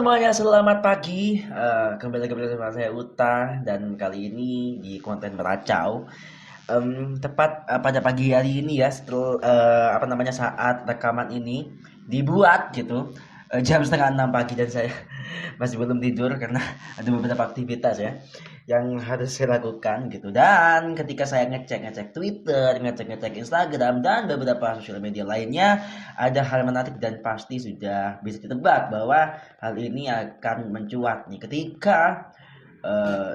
semuanya, selamat pagi. Kembali lagi bersama saya Uta dan kali ini di konten meracau. Tepat pada pagi hari ini ya, setelah apa namanya saat rekaman ini dibuat gitu, jam setengah 6 pagi dan saya masih belum tidur karena ada beberapa aktivitas ya yang harus saya lakukan gitu. Dan ketika saya ngecek-ngecek Twitter, ngecek-ngecek Instagram dan beberapa sosial media lainnya, ada hal menarik dan pasti sudah bisa ditebak bahwa hal ini akan mencuat nih ketika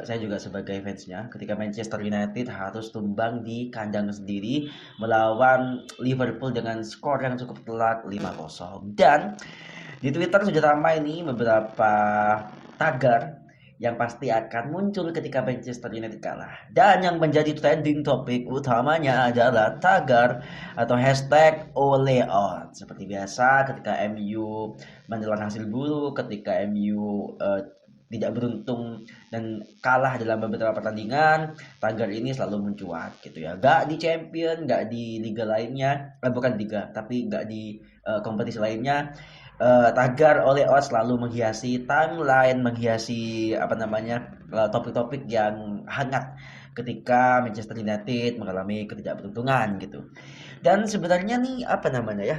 saya juga sebagai fansnya ketika Manchester United harus tumbang di kandang sendiri melawan Liverpool dengan skor yang cukup telak 5-0. Dan di Twitter sudah ramai nih beberapa tagar yang pasti akan muncul ketika Manchester United kalah. Dan yang menjadi trending topik utamanya adalah tagar atau hashtag Ole On. Seperti biasa ketika MU menelan hasil buruk, ketika MU tidak beruntung dan kalah dalam beberapa pertandingan, tagar ini selalu mencuat gitu ya. Gak di champion, gak di liga lainnya, bukan liga, tapi gak di kompetisi lainnya. Tagar oleh Oz selalu menghiasi timeline, menghiasi apa namanya topik-topik yang hangat ketika Manchester United mengalami ketidakberuntungan gitu. Dan sebenarnya nih apa namanya ya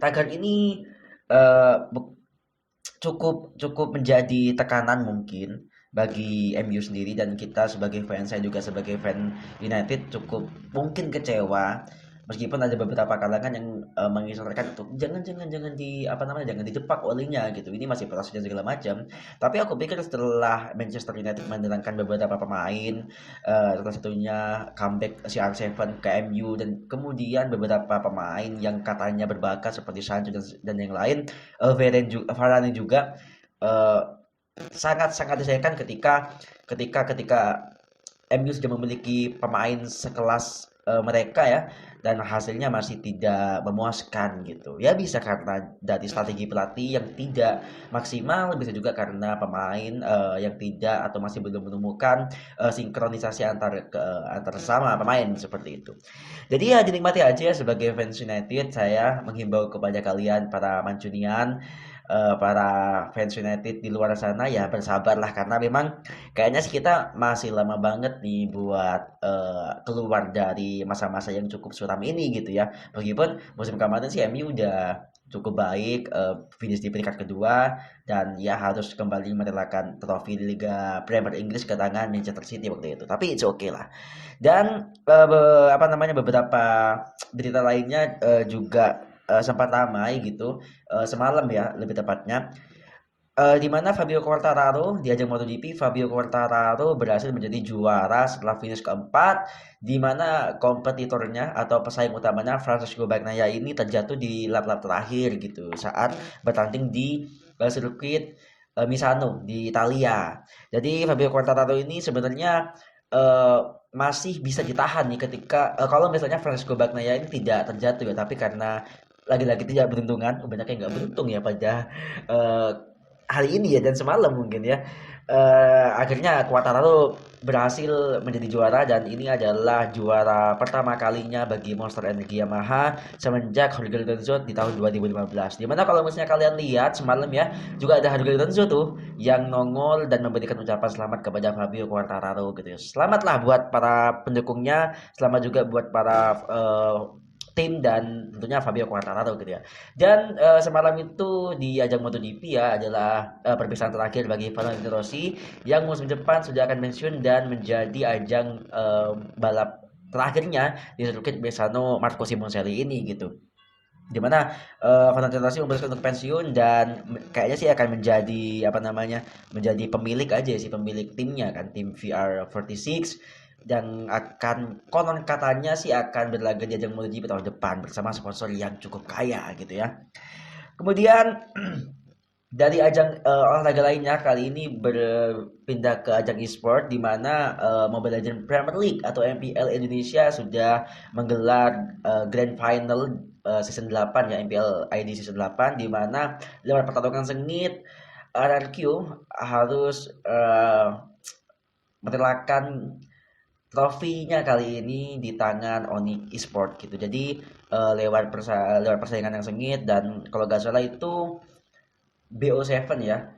tagar ini eh, cukup cukup menjadi tekanan mungkin bagi MU sendiri dan kita sebagai fans, saya juga sebagai fan United cukup mungkin kecewa meskipun ada beberapa kalangan yang mengisyaratkan untuk jangan di apa namanya jangan didepak olehnya gitu, ini masih proses dan segala macam. Tapi aku pikir setelah Manchester United mendatangkan beberapa pemain, salah satunya comeback CR7 ke MU dan kemudian beberapa pemain yang katanya berbakat seperti Sancho dan yang lain, Varane juga eh, sangat-sangat disayangkan ketika MU sudah memiliki pemain sekelas mereka ya, dan hasilnya masih tidak memuaskan gitu. Ya bisa karena dari strategi pelatih yang tidak maksimal, bisa juga karena pemain yang tidak atau masih belum menemukan sinkronisasi antar sama pemain seperti itu. Jadi ya dinikmati aja ya sebagai fans United, saya menghimbau kepada kalian para Mancunian, para fans United di luar sana ya bersabarlah karena memang kayaknya sih kita masih lama banget nih buat keluar dari masa-masa yang cukup suram ini gitu ya. Meskipun musim kemarin sih MU udah cukup baik, finish di peringkat kedua dan ya harus kembali merelakan trofi Liga Premier Inggris ke tangan Manchester City waktu itu. Tapi it's okay lah. Dan apa namanya beberapa berita lainnya juga sempat ramai gitu semalam ya lebih tepatnya, di mana Fabio Quartararo di ajang MotoGP, Fabio Quartararo berhasil menjadi juara setelah finish keempat, di mana kompetitornya atau pesaing utamanya Francesco Bagnaia ini terjatuh di lap-lap terakhir gitu saat bertanding di sirkuit Misano di Italia. Jadi Fabio Quartararo ini sebenarnya eh, masih bisa ditahan nih ketika kalau misalnya Francesco Bagnaia ini tidak terjatuh ya, tapi karena lagi-lagi tidak beruntungan, banyaknya nggak beruntung ya pada eh, hari ini ya dan semalam mungkin ya. Akhirnya Quartararo berhasil menjadi juara dan ini adalah juara pertama kalinya bagi Monster Energy Yamaha semenjak Jorge Lorenzo di tahun 2015. Dimana kalau misalnya kalian lihat semalam ya, juga ada Jorge Lorenzo tuh yang nongol dan memberikan ucapan selamat kepada Fabio Quartararo gitu ya. Selamatlah buat para pendukungnya, selamat juga buat para tim dan tentunya Fabio Quartararo gitu ya. Dan semalam itu di ajang MotoGP ya adalah perpisahan terakhir bagi Valentino Rossi yang musim depan sudah akan pensiun dan menjadi ajang balap terakhirnya di sirkuit Misano Marco Simoncelli ini gitu. Dimana Valentino Rossi memutuskan untuk pensiun dan kayaknya sih akan menjadi apa namanya menjadi pemilik aja sih, pemilik timnya kan, tim VR46, dan akan konon katanya sih akan berlaga di ajang MotoGP tahun depan bersama sponsor yang cukup kaya gitu ya. Kemudian dari ajang olahraga lainnya kali ini berpindah ke ajang e-sport di mana Mobile Legends Premier League atau MPL Indonesia sudah menggelar Grand Final season 8 ya, MPL ID season 8, di mana lewat pertarungan sengit RRQ harus merelakan trofinya kali ini di tangan Onyx Esport gitu. Jadi lewat persaingan yang sengit dan kalau gak salah itu BO7 ya,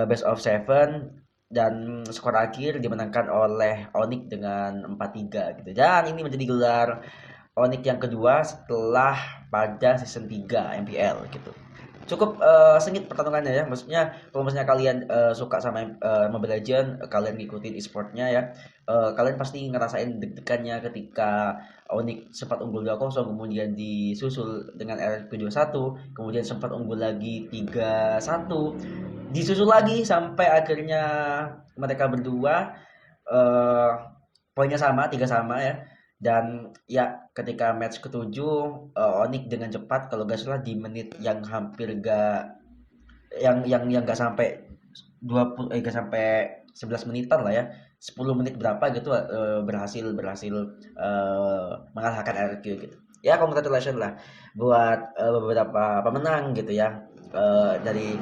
best of seven, dan skor akhir dimenangkan oleh Onyx dengan 4-3 gitu. Dan ini menjadi gelar Onyx yang kedua setelah pada season 3 MPL gitu. Cukup sengit pertarungannya ya. Maksudnya kalau misalnya kalian suka sama Mobile Legends, kalian ngikutin e-sportnya ya, kalian pasti ngerasain deg-degannya ketika Onyx sempat unggul 2-0, kemudian disusul dengan RRQ 2-1, kemudian sempat unggul lagi 3-1, disusul lagi sampai akhirnya mereka berdua eh poinnya sama, 3 sama ya. Dan ya ketika match ketujuh, Onyx dengan cepat kalau gak salah di menit yang hampir gak, yang gak sampai 20, gak sampai 11 menitan lah ya, 10 menit berapa gitu, berhasil berhasil mengalahkan RQ gitu. Ya congratulations lah buat beberapa pemenang gitu ya. Dari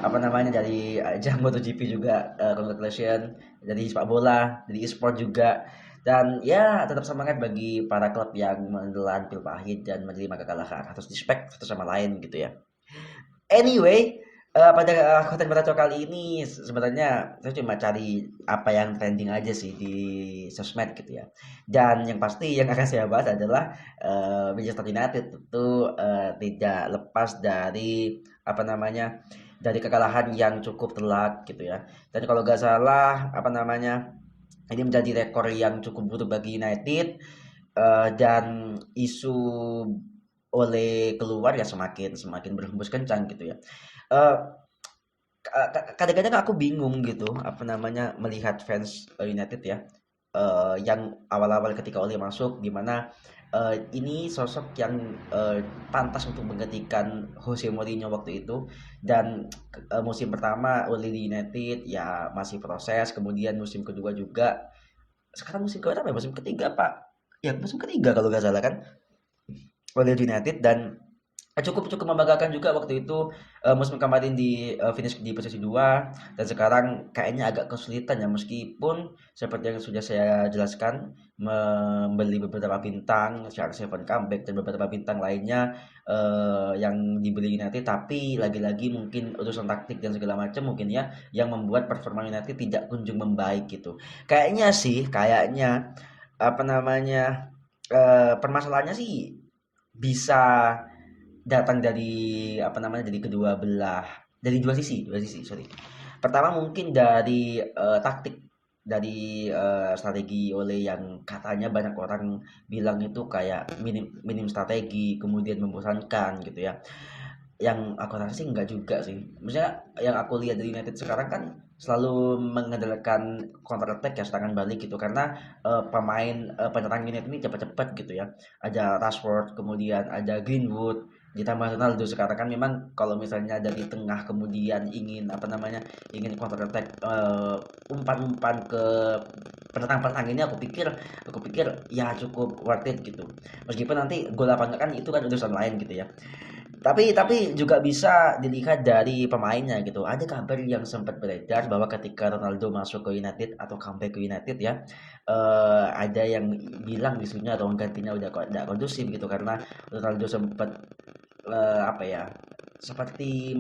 apa namanya, dari ajang MotoGP juga, congratulations, dari sepak bola, dari e-sport juga. Dan ya tetap semangat bagi para klub yang menelan pil pahit dan menerima kekalahan, harus respect satu sama lain gitu ya. Anyway, pada konten Beraco kali ini sebenarnya saya cuma cari apa yang trending aja sih di sosmed gitu ya. Dan yang pasti yang akan saya bahas adalah Manchester United tentu tidak lepas dari apa namanya, dari kekalahan yang cukup telak gitu ya. Dan kalau gak salah apa namanya, ini menjadi rekor yang cukup buruk bagi United, dan isu oleh keluar ya semakin semakin berhembus kencang gitu ya. Eh, Kadang-kadang aku bingung gitu apa namanya melihat fans United ya, yang awal-awal ketika Ole masuk, di mana ini sosok yang pantas untuk menggantikan Jose Mourinho waktu itu. Dan musim pertama Ole di United ya masih proses, kemudian musim kedua juga, sekarang musim keberapa ya, musim ketiga Pak, ya musim ketiga kalau nggak salah kan, Ole United. Dan cukup cukup membanggakan juga waktu itu, musim kemarin di finish di posisi 2, dan sekarang kayaknya agak kesulitan ya, meskipun seperti yang sudah saya jelaskan, membeli beberapa bintang CR7 comeback dan beberapa bintang lainnya yang dibeli United, tapi lagi-lagi mungkin urusan taktik dan segala macam mungkin ya yang membuat performa United tidak kunjung membaik gitu. Kayaknya sih, kayaknya apa namanya, permasalahannya sih bisa datang dari apa namanya, dari kedua belah, dari dua sisi, sorry. Pertama mungkin dari taktik, dari strategi oleh yang katanya banyak orang bilang itu kayak minim minim strategi, kemudian membosankan gitu ya. Yang aku rasa sih enggak juga sih. Maksudnya yang aku lihat dari United sekarang kan selalu mengandalkan counter attack ya, serangan balik gitu, karena pemain penyerang United ini cepat-cepat gitu ya. Ada Rashford, kemudian ada Greenwood, ditambah Ronaldo. Sekarang kan memang kalau misalnya dari tengah kemudian ingin apa namanya, ingin counter attack, umpan-umpan ke penentang-penentang ini, aku pikir ya cukup worth it gitu. Meskipun nanti gol apa enggak kan itu kan urusan lain gitu ya. Tapi juga bisa dilihat dari pemainnya gitu. Ada kabar yang sempat beredar bahwa ketika Ronaldo masuk ke United atau comeback ke United ya, ada yang bilang isunya ruang gantinya udah kok tidak kondusif gitu, karena Ronaldo sempat apa ya, seperti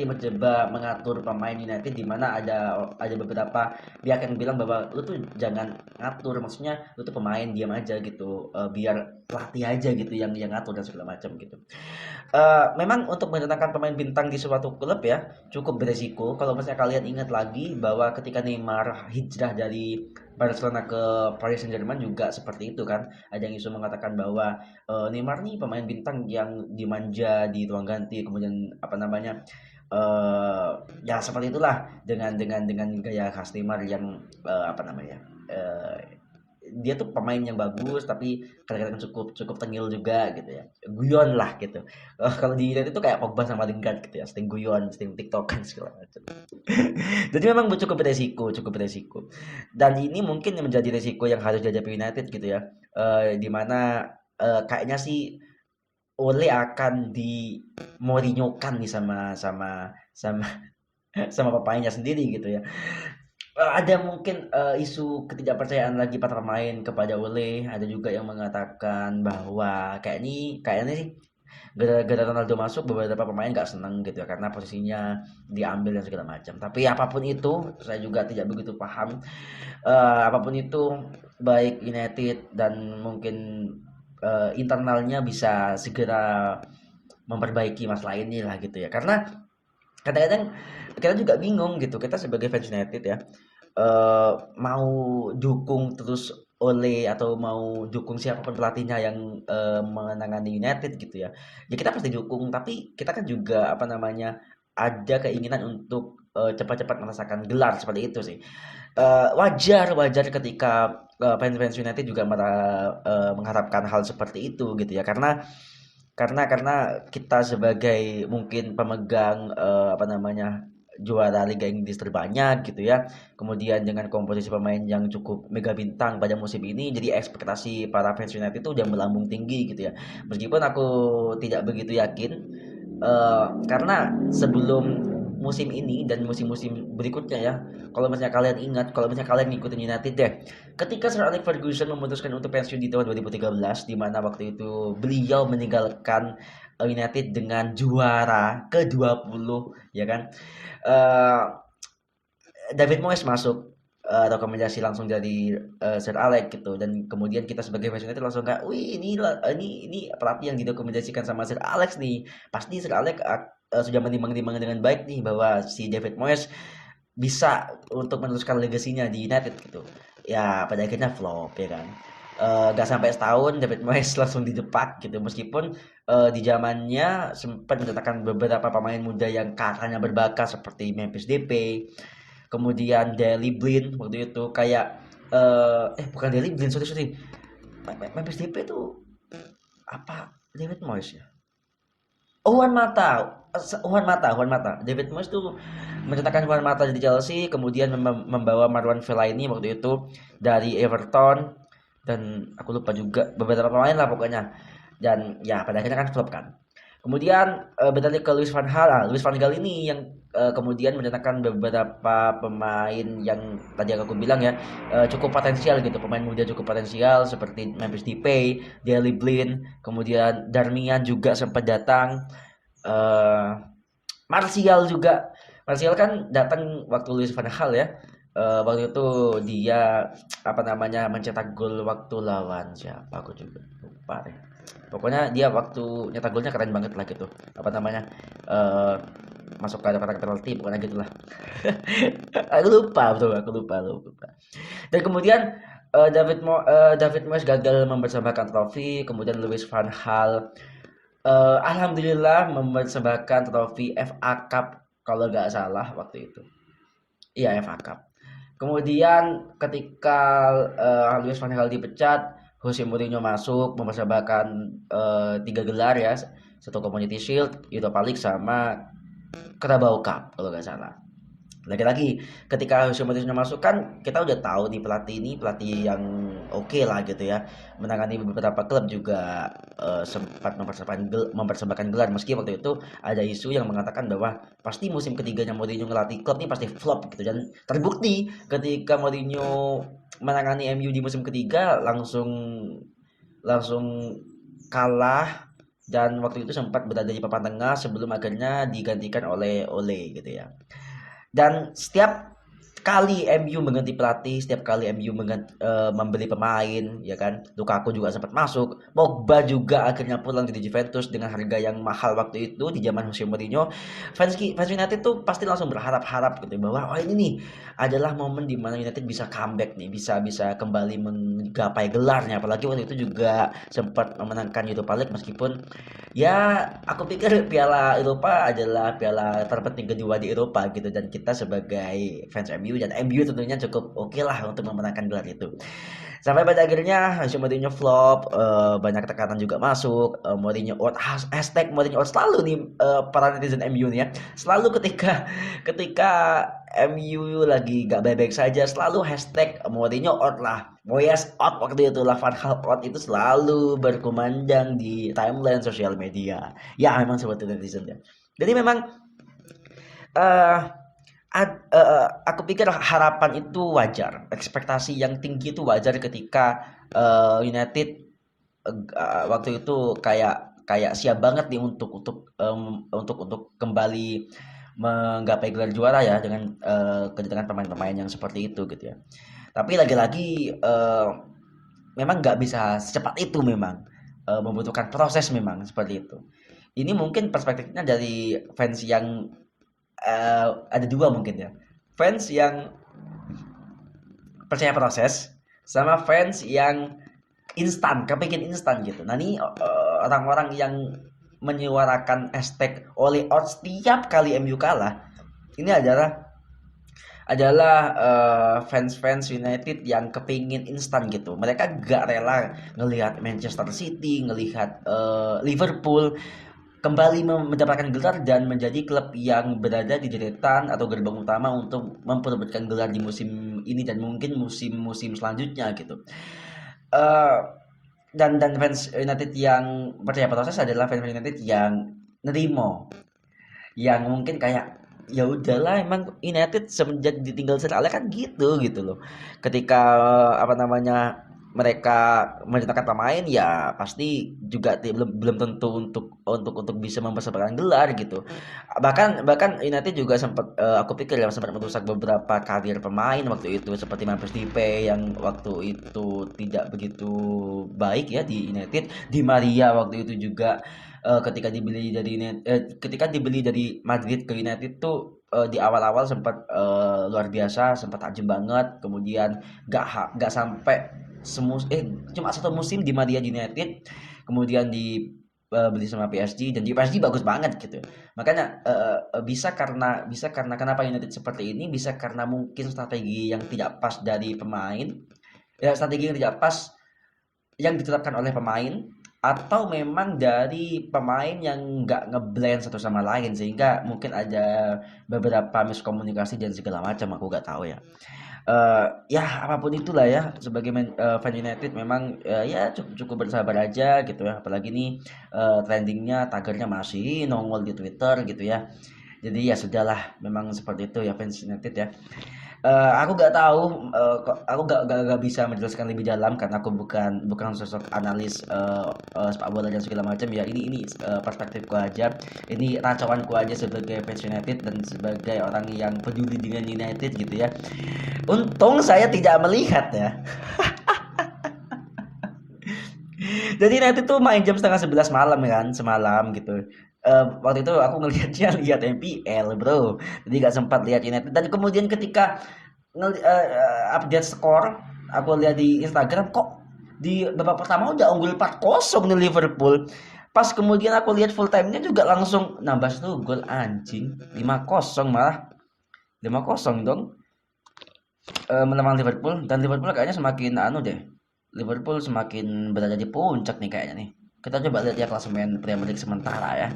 mencoba mengatur pemain United, di mana ada beberapa pihak yang bilang bahwa lu tuh jangan ngatur, maksudnya lu tuh pemain diam aja gitu, biar pelatih aja gitu yang ngatur dan segala macam gitu. Memang untuk mendatangkan pemain bintang di suatu klub ya cukup beresiko. Kalau misalnya kalian ingat lagi bahwa ketika Neymar hijrah dari Barcelona ke Paris Saint-Germain juga seperti itu kan. Ada yang isu mengatakan bahwa Neymar nih pemain bintang yang dimanja di ruang ganti, kemudian apa namanya, eh ya seperti itulah, dengan gaya khas Neymar yang apa namanya, dia tuh pemain yang bagus tapi kadang-kadang cukup cukup tengil juga gitu ya, guyon lah gitu. Kalau di United itu kayak Pogba sama Lingard gitu ya, sering guyon, sering tiktokan segala macam. Jadi memang cukup beresiko, dan ini mungkin yang menjadi resiko yang harus dihadapi United gitu ya. Di mana kayaknya sih Ole akan di Mourinho-kan nih sama sama sama pemainnya sendiri gitu ya. Ada mungkin isu ketidakpercayaan lagi para pemain kepada Ole. Ada juga yang mengatakan bahwa kayaknya sih Gara-gara Ronaldo masuk, beberapa pemain nggak seneng gitu ya karena posisinya diambil dan segala macam. Tapi apapun itu, saya juga tidak begitu paham. Apapun itu, baik United dan mungkin internalnya bisa segera memperbaiki masalah ini lah gitu ya. Karena kadang-kadang kita juga bingung gitu. Kita sebagai fans United ya, mau dukung terus oleh atau mau dukung siapapun pelatihnya yang menangani United gitu ya. Ya kita pasti dukung, tapi kita kan juga apa namanya ada keinginan untuk cepat-cepat merasakan gelar seperti itu sih. Wajar wajar ketika fans-fans United juga mengharapkan hal seperti itu gitu ya. Karena kita sebagai mungkin pemegang apa namanya juara Liga Inggris terbanyak gitu ya. Kemudian dengan komposisi pemain yang cukup mega bintang pada musim ini, jadi ekspektasi para fans United itu udah melambung tinggi gitu ya. Meskipun aku tidak begitu yakin, karena sebelum musim ini dan musim-musim berikutnya ya, kalau misalnya kalian ingat, kalau misalnya kalian ngikutin United deh, ketika Sir Alex Ferguson memutuskan untuk pensiun di tahun 2013, di mana waktu itu beliau meninggalkan United dengan juara ke-20 ya kan. Eh, David Moyes masuk, rekomendasi langsung dari Sir Alex gitu, dan kemudian kita sebagai fans United langsung kayak, wih ini pelatih yang direkomendasikan sama Sir Alex nih, pasti Sir Alex sudah menimbang-nimbang dengan baik nih bahwa si David Moyes bisa untuk meneruskan legasinya di United gitu. Ya pada akhirnya flop ya kan. Gak sampai setahun David Moyes langsung didepak gitu, meskipun di zamannya sempat mendatangkan beberapa pemain muda yang katanya berbakat seperti Memphis Depay, kemudian Daley Blind waktu itu kayak bukan Daley Blind, sorry. Memphis Depay itu apa, David Moyes ya? Oh, Juan Mata. David Moyes tuh mencetakkan Juan Mata di Chelsea, kemudian membawa Marwan Fellaini waktu itu dari Everton, dan aku lupa juga beberapa pemain lah pokoknya. Dan ya pada akhirnya kan flop kan. Kemudian beralih ke Luis van Gaal. Luis van Gaal ini yang kemudian mendatangkan beberapa pemain yang tadi aku bilang ya, cukup potensial gitu, pemain muda cukup potensial seperti Memphis Depay, Daley Blind, kemudian Darmian juga sempat datang, eh Martial juga. Martial kan datang waktu Luis van Gaal ya. Waktu itu dia apa namanya mencetak gol waktu lawan siapa aku juga lupa deh. Pokoknya dia waktu nyetak golnya keren banget lah gitu. Apa namanya? eh Masuk ke kotak penalti pokoknya gitulah. Aku lupa. Dan kemudian David Moyes gagal mempersembahkan trofi, kemudian Louis van Gaal alhamdulillah mempersembahkan trofi FA Cup kalau nggak salah waktu itu. Iya, FA Cup. Kemudian ketika Luis van Gaal dipecat, Jose Mourinho masuk mempersembahkan tiga gelar ya, satu Community Shield, Europa League sama Carabao Cup kalau nggak salah. Lagi-lagi ketika Jose Mourinho masuk kan kita udah tahu nih pelatih ini pelatih yang oke lah gitu ya, menangani beberapa klub juga, sempat mempersembahkan gelar, meski waktu itu ada isu yang mengatakan bahwa pasti musim ketiganya Mourinho ngelatih klub ini pasti flop gitu, dan terbukti ketika Mourinho menangani MU di musim ketiga langsung langsung kalah, dan waktu itu sempat berada di papan tengah sebelum akhirnya digantikan oleh Ole gitu ya. Dan setiap kali MU mengganti pelatih, setiap kali MU membeli pemain, ya kan. Lukaku juga sempat masuk. Pogba juga akhirnya pulang dari Juventus dengan harga yang mahal waktu itu di zaman Jose Mourinho. Fans United tuh pasti langsung berharap-harap gitu bahwa oh ini nih adalah momen di mana United bisa comeback nih, bisa bisa kembali menggapai gelarnya. Apalagi waktu itu juga sempat memenangkan Europa League, meskipun ya aku pikir Piala Eropa adalah piala terpenting kedua di Eropa gitu, dan kita sebagai fans MU dan MU tentunya cukup oke lah untuk memenangkan gelar itu. Sampai pada akhirnya Jose Mourinho flop, banyak tekanan juga masuk, Mourinho out, hashtag Mourinho out selalu nih, para netizen MU nih ya. Selalu ketika MU lagi gak baik-baik saja selalu hashtag Mourinho out lah. Moyes out waktu itu lah, Van Gaal out itu selalu berkumandang di timeline sosial media. Ya memang seperti netizen ya. Jadi memang eh aku pikir harapan itu wajar, ekspektasi yang tinggi itu wajar ketika United waktu itu kayak kayak siap banget nih untuk kembali menggapai gelar juara ya dengan kedatangan pemain-pemain yang seperti itu gitu ya. Tapi lagi-lagi memang nggak bisa secepat itu memang membutuhkan proses memang seperti itu. Ini mungkin perspektifnya dari fans yang ada dua mungkin ya. Fans yang percaya proses sama fans yang instan, kepingin instan gitu. Nah ini orang-orang yang menyuarakan hashtag oleh out setiap kali MU kalah, ini adalah fans-fans United yang kepingin instan gitu. Mereka gak rela ngelihat Manchester City, ngelihat Liverpool kembali mendapatkan gelar dan menjadi klub yang berada di deretan atau gerbang utama untuk memperebutkan gelar di musim ini dan mungkin musim-musim selanjutnya gitu. Eh, dan fans United yang percaya proses adalah fans United yang nerimo, yang mungkin kayak ya udahlah emang United semenjak ditinggal Sir Ale kan gitu loh. Ketika apa namanya mereka mencetakkan pemain ya pasti juga belum belum tentu untuk bisa mempersembahkan gelar gitu. Bahkan United juga sempat aku pikir ya sempat merusak beberapa karir pemain waktu itu seperti Memphis Depay yang waktu itu tidak begitu baik ya di United. Di Maria waktu itu juga ketika dibeli dari Madrid ke United tuh di awal-awal sempat luar biasa, sempat tajam banget, kemudian gak sampai cuma satu musim di Madrid United, kemudian dibeli sama PSG dan di PSG bagus banget gitu. Makanya bisa karena kenapa United seperti ini, bisa karena mungkin strategi yang tidak pas dari pemain, ya strategi yang tidak pas yang ditetapkan oleh pemain atau memang dari pemain yang nggak ngeblend satu sama lain sehingga mungkin ada beberapa miskomunikasi dan segala macam aku nggak tahu ya. Ya apapun itulah ya sebagai fan United memang ya cukup bersabar aja gitu ya apalagi nih trendingnya tagarnya masih nongol di Twitter gitu ya. Jadi ya sudahlah memang seperti itu ya fans United ya. Aku nggak tahu, aku nggak bisa menjelaskan lebih dalam karena aku bukan sosok analis sepak bola dan segala macam ya. Ini perspektifku aja. Ini racauanku aja sebagai fans United dan sebagai orang yang peduli dengan United gitu ya. Untung saya tidak melihat ya. Jadi United tuh main jam setengah 11 malam kan, semalam gitu. Waktu itu aku ngelihatnya lihat MPL bro, jadi nggak sempat lihat United. Dan kemudian ketika update skor aku lihat di Instagram kok di babak pertama udah unggul 4-0 nih Liverpool, pas kemudian aku lihat full time-nya juga langsung nambah satu gol anjing 5-0 malah 5-0 dong, menang Liverpool. Dan Liverpool kayaknya semakin anu deh, Liverpool semakin berada di puncak nih kayaknya nih. Kita coba lihat ya klasemen Premier League sementara ya.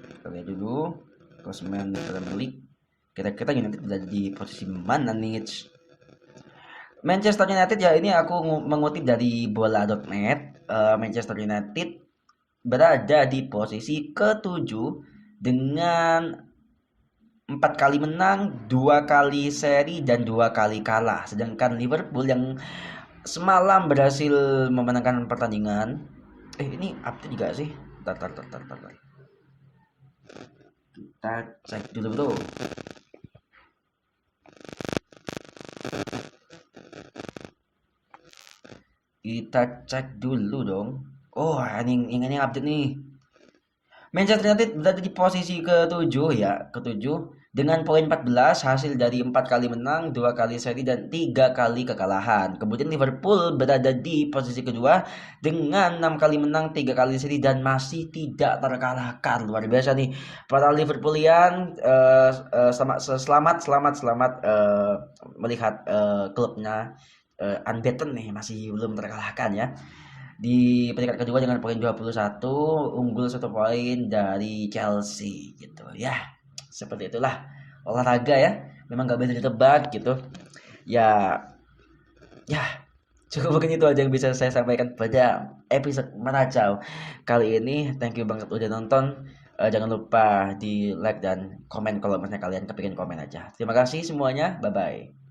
Kita lihat dulu klasemen Premier League. Kira-kira United berada di posisi mana nih? Manchester United ya ini aku mengutip dari bola.net. Manchester United berada di posisi ketujuh dengan 4 kali menang, 2 kali seri dan 2 kali kalah. Sedangkan Liverpool yang semalam berhasil memenangkan pertandingan. Ini update juga sih. Tar. Kita cek dulu bro. Kita cek dulu dong. Oh, ini update nih. Manchester United berada di posisi ketujuh ya, ketujuh dengan poin 14 hasil dari 4 kali menang, 2 kali seri dan 3 kali kekalahan. Kemudian Liverpool berada di posisi kedua dengan 6 kali menang, 3 kali seri dan masih tidak terkalahkan. Luar biasa nih para Liverpoolian. Selamat melihat klubnya unbeaten nih, masih belum terkalahkan ya. Di peringkat kedua dengan poin 21, unggul 1 poin dari Chelsea gitu ya. Seperti itulah olahraga ya, memang gak bisa ditebak gitu ya. Ya cukup mungkin itu aja yang bisa saya sampaikan pada episode Meracau kali ini. Thank you banget udah nonton. Jangan lupa di like dan komen kalau misalnya kalian kepingin komen aja. Terima kasih semuanya, bye bye.